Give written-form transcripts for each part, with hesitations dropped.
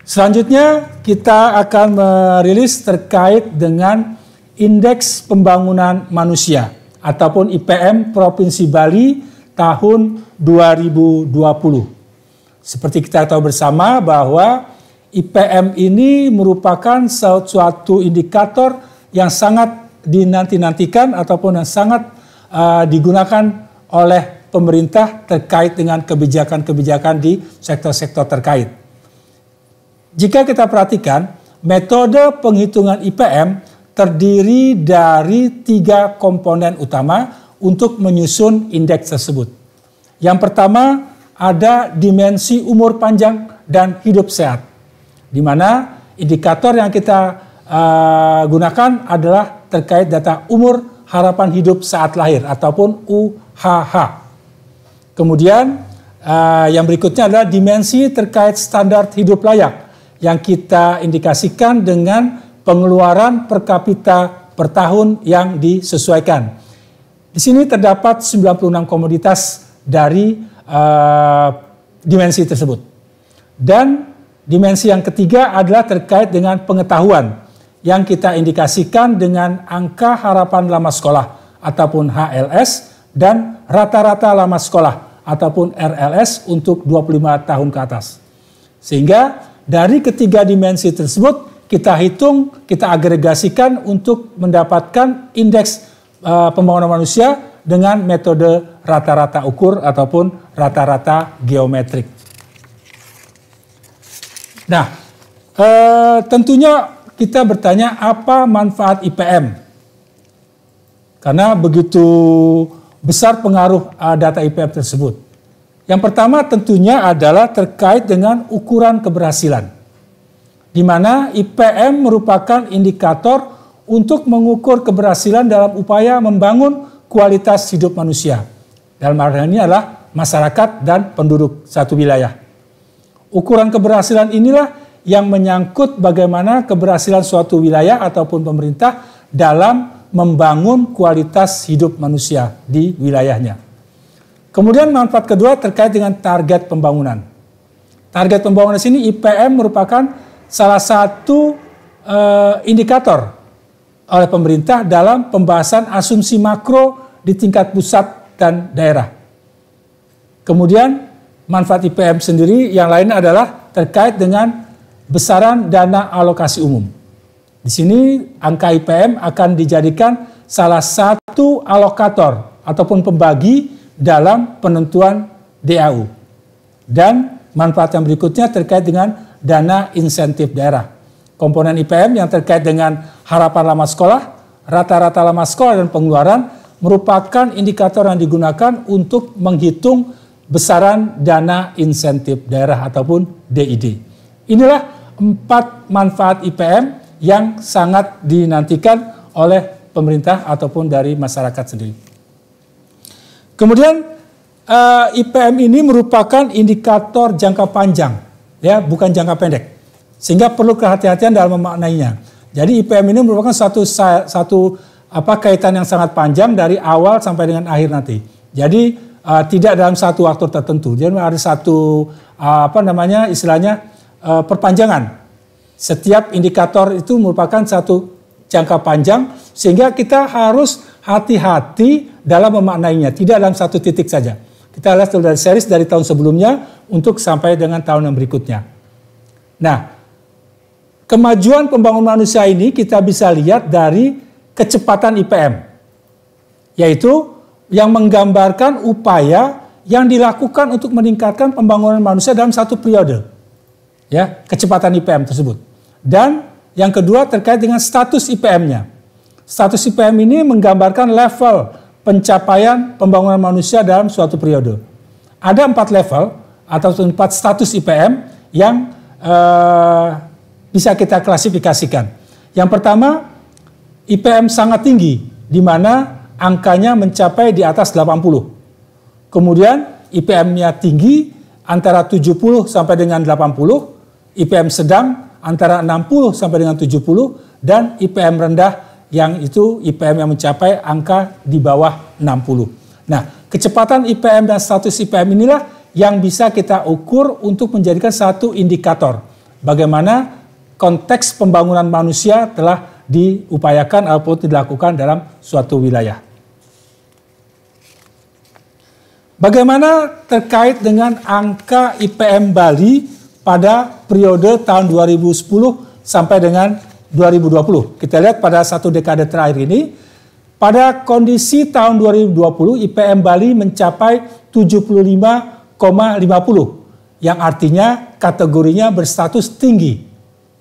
Selanjutnya kita akan merilis terkait dengan Indeks Pembangunan Manusia ataupun IPM Provinsi Bali tahun 2020. Seperti kita tahu bersama bahwa IPM ini merupakan suatu indikator yang sangat dinanti-nantikan ataupun yang sangat digunakan oleh pemerintah terkait dengan kebijakan-kebijakan di sektor-sektor terkait. Jika kita perhatikan, metode penghitungan IPM terdiri dari 3 komponen utama untuk menyusun indeks tersebut. Yang pertama ada dimensi umur panjang dan hidup sehat, di mana indikator yang kita gunakan adalah terkait data umur harapan hidup saat lahir ataupun UHH. Kemudian yang berikutnya adalah dimensi terkait standar hidup layak yang kita indikasikan dengan pengeluaran per kapita per tahun yang disesuaikan. Di sini terdapat 96 komoditas dari dimensi tersebut. Dan dimensi yang ketiga adalah terkait dengan pengetahuan yang kita indikasikan dengan angka harapan lama sekolah ataupun HLS dan rata-rata lama sekolah ataupun RLS untuk 25 tahun ke atas. Sehingga dari ketiga dimensi tersebut kita hitung, kita agregasikan untuk mendapatkan indeks pembangunan manusia dengan metode rata-rata ukur ataupun rata-rata geometrik. Nah, tentunya kita bertanya apa manfaat IPM? Karena begitu besar pengaruh data IPM tersebut. Yang pertama tentunya adalah terkait dengan ukuran keberhasilan, di mana IPM merupakan indikator untuk mengukur keberhasilan dalam upaya membangun kualitas hidup manusia. Dalam hal ini adalah masyarakat dan penduduk satu wilayah. Ukuran keberhasilan inilah yang menyangkut bagaimana keberhasilan suatu wilayah ataupun pemerintah dalam membangun kualitas hidup manusia di wilayahnya. Kemudian manfaat kedua terkait dengan target pembangunan. Target pembangunan di sini IPM merupakan salah satu indikator oleh pemerintah dalam pembahasan asumsi makro di tingkat pusat dan daerah. Kemudian manfaat IPM sendiri yang lain adalah terkait dengan besaran dana alokasi umum. Di sini angka IPM akan dijadikan salah satu alokator ataupun pembagi dalam penentuan DAU. Dan manfaat yang berikutnya terkait dengan dana insentif daerah. Komponen IPM yang terkait dengan harapan lama sekolah, rata-rata lama sekolah dan pengeluaran merupakan indikator yang digunakan untuk menghitung besaran dana insentif daerah ataupun DID. Inilah 4 manfaat IPM yang sangat dinantikan oleh pemerintah ataupun dari masyarakat sendiri. Kemudian IPM ini merupakan indikator jangka panjang, ya, bukan jangka pendek. Sehingga perlu kehati-hatian dalam memaknainya. Jadi IPM ini merupakan satu kaitan yang sangat panjang dari awal sampai dengan akhir nanti. Jadi tidak dalam satu waktu tertentu. Jadi ada satu perpanjangan. Setiap indikator itu merupakan satu jangka panjang sehingga kita harus hati-hati dalam memaknainya, tidak dalam satu titik saja. Kita lihat dari series dari tahun sebelumnya untuk sampai dengan tahun yang berikutnya. Nah, kemajuan pembangunan manusia ini kita bisa lihat dari kecepatan IPM, yaitu yang menggambarkan upaya yang dilakukan untuk meningkatkan pembangunan manusia dalam satu periode. Ya, kecepatan IPM tersebut. Dan yang kedua terkait dengan status IPM-nya. Status IPM ini menggambarkan level pencapaian pembangunan manusia dalam suatu periode. Ada 4 level atau 4 status IPM yang bisa kita klasifikasikan. Yang pertama, IPM sangat tinggi, di mana angkanya mencapai di atas 80. Kemudian IPM-nya tinggi antara 70 sampai dengan 80, IPM sedang antara 60 sampai dengan 70, dan IPM rendah yang itu IPM yang mencapai angka di bawah 60. Nah, kecepatan IPM dan status IPM inilah yang bisa kita ukur untuk menjadikan satu indikator bagaimana konteks pembangunan manusia telah diupayakan ataupun dilakukan dalam suatu wilayah. Bagaimana terkait dengan angka IPM Bali pada periode tahun 2010 sampai dengan 2020. Kita lihat pada satu dekade terakhir ini, pada kondisi tahun 2020 IPM Bali mencapai 75,50 yang artinya kategorinya berstatus tinggi,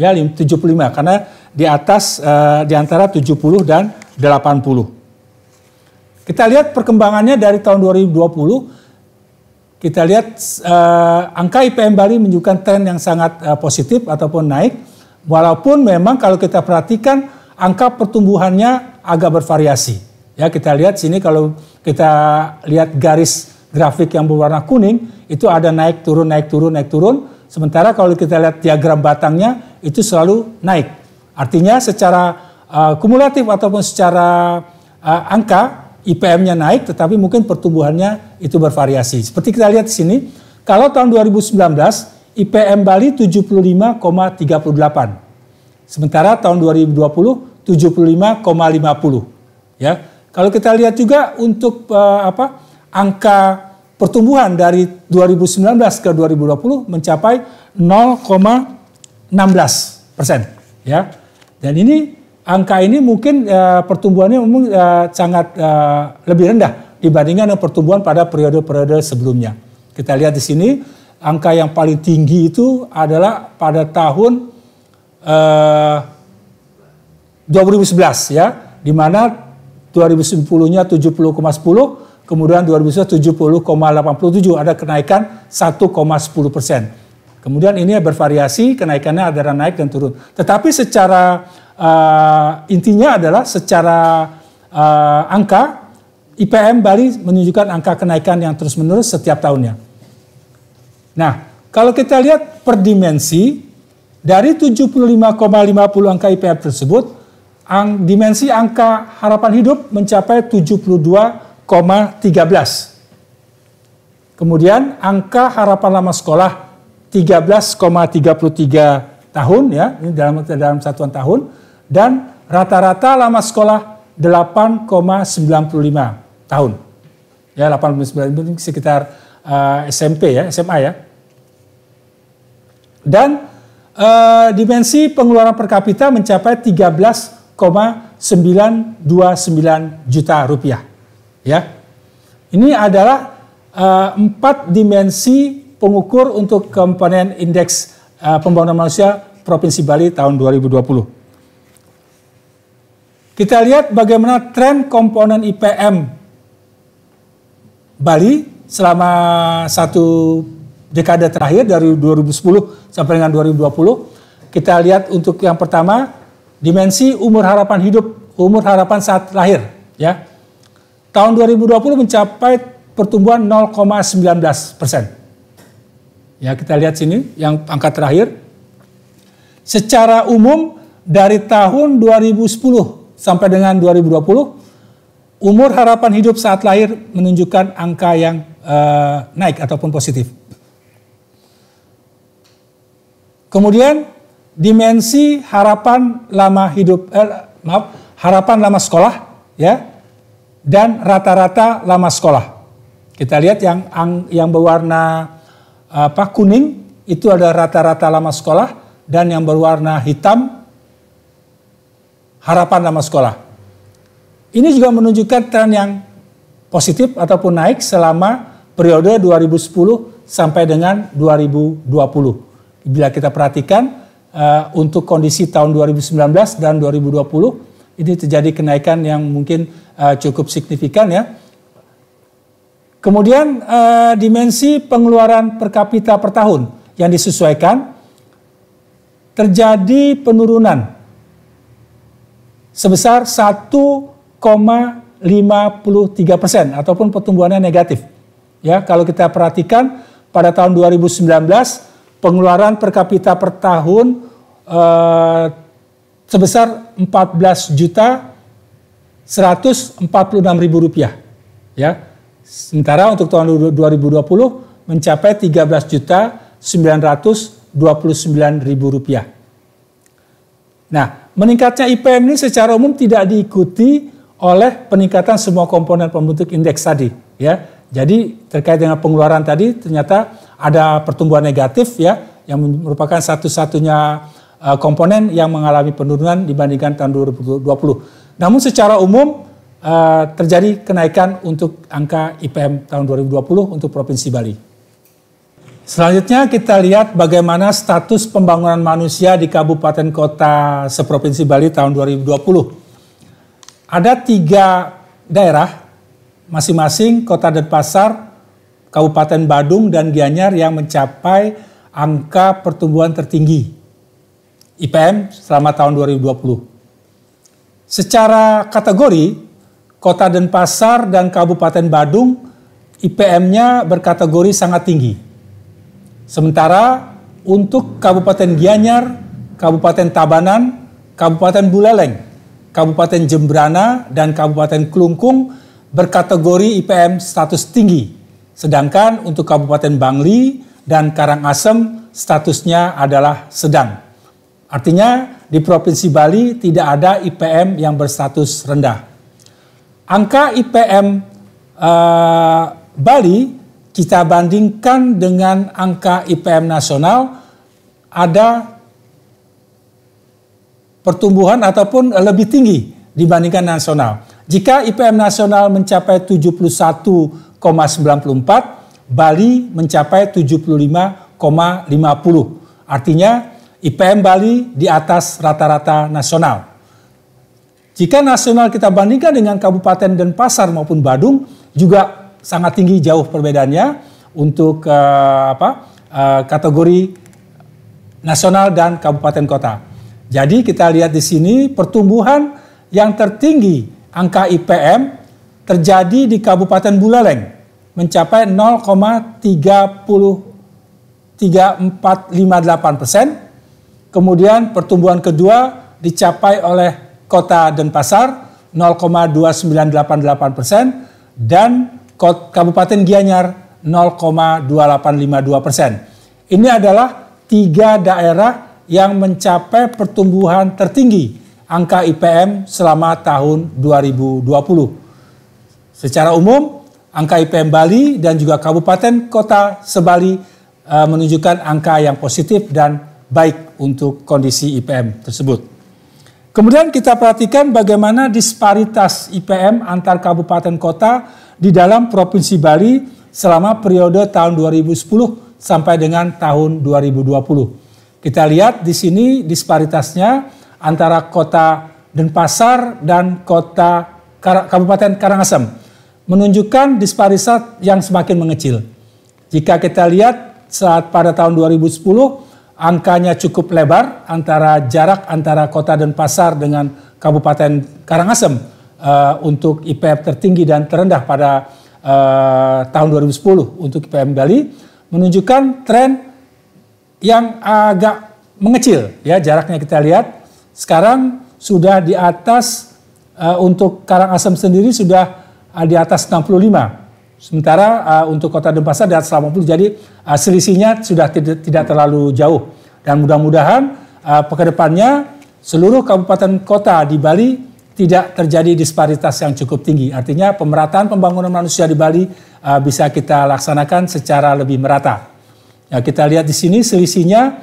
ya 75 karena di atas di antara 70 dan 80. Kita lihat perkembangannya dari tahun 2020. Kita lihat angka IPM Bali menunjukkan tren yang sangat positif ataupun naik. Walaupun memang kalau kita perhatikan angka pertumbuhannya agak bervariasi. Ya, kita lihat sini kalau kita lihat garis grafik yang berwarna kuning itu ada naik turun naik turun naik turun. Sementara kalau kita lihat diagram batangnya itu selalu naik. Artinya secara kumulatif ataupun secara angka IPM-nya naik, tetapi mungkin pertumbuhannya itu bervariasi. Seperti kita lihat di sini, kalau tahun 2019 IPM Bali 75,38. Sementara tahun 2020 75,50. Ya. Kalau kita lihat juga untuk angka pertumbuhan dari 2019 ke 2020 mencapai 0,16%. Ya. Dan ini angka ini mungkin pertumbuhannya memang sangat lebih rendah dibandingkan dengan pertumbuhan pada periode-periode sebelumnya. Kita lihat di sini angka yang paling tinggi itu adalah pada tahun 2011 ya, di mana 2010-nya 70,10, kemudian 2011 70,87, ada kenaikan 1,10%. Kemudian ini bervariasi, kenaikannya ada naik dan turun. Tetapi secara intinya adalah secara angka IPM Bali menunjukkan angka kenaikan yang terus-menerus setiap tahunnya. Nah, kalau kita lihat per dimensi dari 75,50 angka IPM tersebut, dimensi angka harapan hidup mencapai 72,13. Kemudian angka harapan lama sekolah 13,33 tahun ya, ini dalam satuan tahun, dan rata-rata lama sekolah 8,95 tahun. Ya, 8,95 sekitar SMP ya, SMA ya. Dan dimensi pengeluaran per kapita mencapai 13,929 juta rupiah. Ya, ini adalah 4 dimensi pengukur untuk komponen indeks pembangunan manusia Provinsi Bali tahun 2020. Kita lihat bagaimana tren komponen IPM Bali selama satu dekade terakhir dari 2010 sampai dengan 2020. Kita lihat untuk yang pertama dimensi umur harapan hidup, umur harapan saat lahir ya. Tahun 2020 mencapai pertumbuhan 0,19%. Ya, kita lihat sini yang angka terakhir. Secara umum dari tahun 2010 sampai dengan 2020 umur harapan hidup saat lahir menunjukkan angka yang naik ataupun positif. Kemudian dimensi harapan lama hidup, harapan lama sekolah, ya, dan rata-rata lama sekolah. Kita lihat yang berwarna kuning itu ada rata-rata lama sekolah, dan yang berwarna hitam harapan lama sekolah. Ini juga menunjukkan tren yang positif ataupun naik selama periode 2010 sampai dengan 2020. Bila kita perhatikan untuk kondisi tahun 2019 dan 2020 ini terjadi kenaikan yang mungkin cukup signifikan ya. Kemudian dimensi pengeluaran per kapita per tahun yang disesuaikan terjadi penurunan sebesar 1,53% ataupun pertumbuhannya negatif. Ya, kalau kita perhatikan pada tahun 2019 pengeluaran per kapita per tahun sebesar Rp14.146.000 ya. Sementara untuk tahun 2020 mencapai Rp13.925.000 Rp129.000. Nah, meningkatnya IPM ini secara umum tidak diikuti oleh peningkatan semua komponen pembentuk indeks tadi, ya. Jadi terkait dengan pengeluaran tadi ternyata ada pertumbuhan negatif, ya, yang merupakan satu-satunya komponen yang mengalami penurunan dibandingkan tahun 2020. Namun secara umum terjadi kenaikan untuk angka IPM tahun 2020 untuk Provinsi Bali. Selanjutnya kita lihat bagaimana status pembangunan manusia di kabupaten kota seprovinsi Bali tahun 2020. Ada 3 daerah, masing-masing Kota Denpasar, Kabupaten Badung, dan Gianyar yang mencapai angka pertumbuhan tertinggi IPM selama tahun 2020. Secara kategori, Kota Denpasar dan Kabupaten Badung IPM-nya berkategori sangat tinggi. Sementara untuk Kabupaten Gianyar, Kabupaten Tabanan, Kabupaten Buleleng, Kabupaten Jembrana, dan Kabupaten Klungkung berkategori IPM status tinggi. Sedangkan untuk Kabupaten Bangli dan Karangasem statusnya adalah sedang. Artinya di Provinsi Bali tidak ada IPM yang berstatus rendah. Angka IPM Bali kita bandingkan dengan angka IPM nasional, ada pertumbuhan ataupun lebih tinggi dibandingkan nasional. Jika IPM nasional mencapai 71,94, Bali mencapai 75,50. Artinya IPM Bali di atas rata-rata nasional. Jika nasional kita bandingkan dengan Kabupaten Denpasar maupun Badung juga sangat tinggi jauh perbedaannya untuk kategori nasional dan kabupaten kota. Jadi kita lihat di sini pertumbuhan yang tertinggi angka IPM terjadi di Kabupaten Buleleng mencapai 0,3458%. Kemudian pertumbuhan kedua dicapai oleh Kota Denpasar 0,2988% dan Kabupaten Gianyar 0,2852%. Ini adalah 3 daerah yang mencapai pertumbuhan tertinggi angka IPM selama tahun 2020. Secara umum, angka IPM Bali dan juga Kabupaten Kota Sebali menunjukkan angka yang positif dan baik untuk kondisi IPM tersebut. Kemudian kita perhatikan bagaimana disparitas IPM antar kabupaten kota di dalam Provinsi Bali selama periode tahun 2010 sampai dengan tahun 2020. Kita lihat di sini disparitasnya antara Kota Denpasar dan Kabupaten Karangasem menunjukkan disparitas yang semakin mengecil. Jika kita lihat saat pada tahun 2010 angkanya cukup lebar antara jarak antara Kota Denpasar dengan Kabupaten Karangasem untuk IPM tertinggi dan terendah pada tahun 2010 untuk IPM Bali menunjukkan tren yang agak mengecil, ya, jaraknya kita lihat sekarang sudah di atas untuk Karangasem sendiri sudah di atas 65. Sementara untuk Kota Denpasar di atas 80, jadi selisihnya sudah tidak terlalu jauh. Dan mudah-mudahan kedepannya seluruh kabupaten kota di Bali tidak terjadi disparitas yang cukup tinggi. Artinya pemerataan pembangunan manusia di Bali bisa kita laksanakan secara lebih merata. Ya, kita lihat di sini selisihnya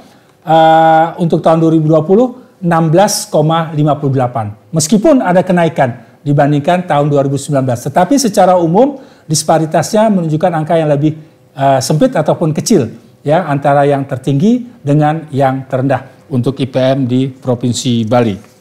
untuk tahun 2020 16,58. Meskipun ada kenaikan dibandingkan tahun 2019. Tetapi secara umum disparitasnya menunjukkan angka yang lebih sempit ataupun kecil, ya, antara yang tertinggi dengan yang terendah untuk IPM di Provinsi Bali.